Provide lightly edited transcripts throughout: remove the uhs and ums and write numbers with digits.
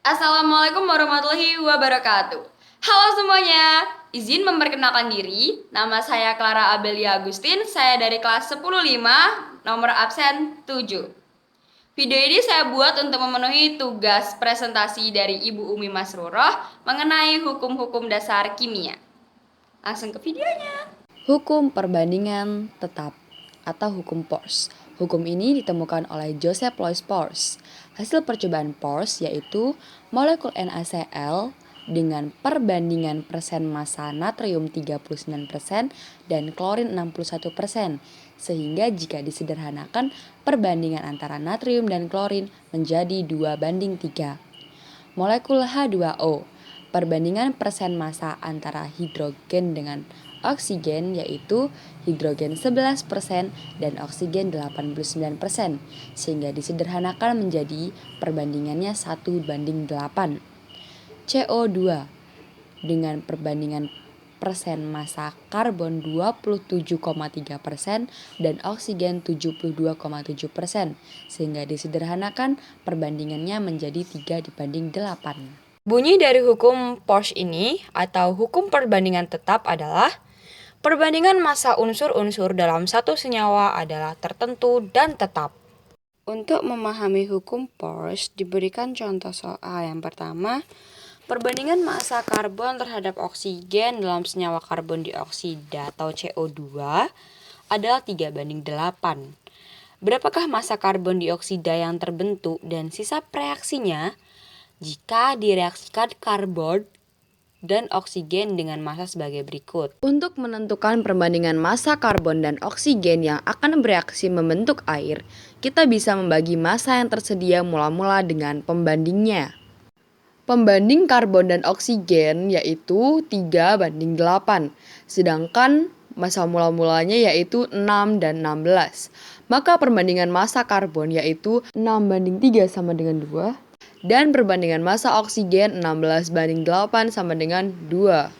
Assalamualaikum warahmatullahi wabarakatuh. Halo semuanya, izin memperkenalkan diri. Nama saya Clara Abelia Agustin, saya dari kelas 105, nomor absen 7. Video ini saya buat untuk memenuhi tugas presentasi dari Ibu Umi Masruroh mengenai hukum-hukum dasar kimia. Langsung ke videonya. Hukum perbandingan tetap atau hukum Peirce. Hukum ini ditemukan oleh Joseph Louis Peirce. Hasil percobaan Peirce yaitu molekul NaCl dengan perbandingan persen massa natrium 39% dan klorin 61%. Sehingga jika disederhanakan perbandingan antara natrium dan klorin menjadi 2:3. Molekul H2O, perbandingan persen massa antara hidrogen dengan oksigen yaitu hidrogen 11% dan oksigen 89%, sehingga disederhanakan menjadi perbandingannya 1:8. CO2 dengan perbandingan persen massa karbon 27,3% dan oksigen 72,7%, sehingga disederhanakan perbandingannya menjadi 3:8. Bunyi dari hukum Peirce ini atau hukum perbandingan tetap adalah perbandingan massa unsur-unsur dalam satu senyawa adalah tertentu dan tetap. Untuk memahami hukum Peirce diberikan contoh soal yang pertama. Perbandingan massa karbon terhadap oksigen dalam senyawa karbon dioksida atau CO2 adalah 3:8. Berapakah massa karbon dioksida yang terbentuk dan sisa reaksinya jika direaksikan karbon dan oksigen dengan massa sebagai berikut? Untuk menentukan perbandingan massa karbon dan oksigen yang akan bereaksi membentuk air, kita bisa membagi massa yang tersedia mula-mula dengan pembandingnya. Pembanding karbon dan oksigen yaitu 3:8, sedangkan massa mula-mulanya yaitu 6 dan 16. Maka perbandingan massa karbon yaitu 6:3 sama dengan 2, dan perbandingan massa oksigen 16:8 sama dengan 2.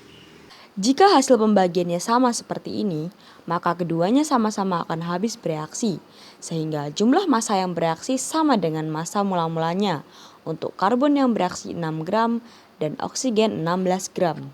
Jika hasil pembagiannya sama seperti ini, maka keduanya sama-sama akan habis bereaksi, sehingga jumlah massa yang bereaksi sama dengan massa mula-mulanya. Untuk karbon yang bereaksi 6 gram dan oksigen 16 gram.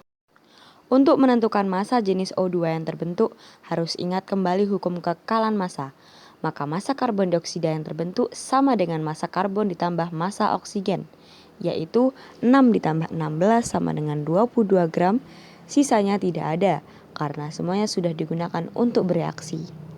Untuk menentukan massa jenis O2 yang terbentuk, harus ingat kembali hukum kekekalan massa. Maka massa karbon dioksida yang terbentuk sama dengan massa karbon ditambah massa oksigen, yaitu 6 ditambah 16 sama dengan 22 gram. Sisanya tidak ada, karena semuanya sudah digunakan untuk bereaksi.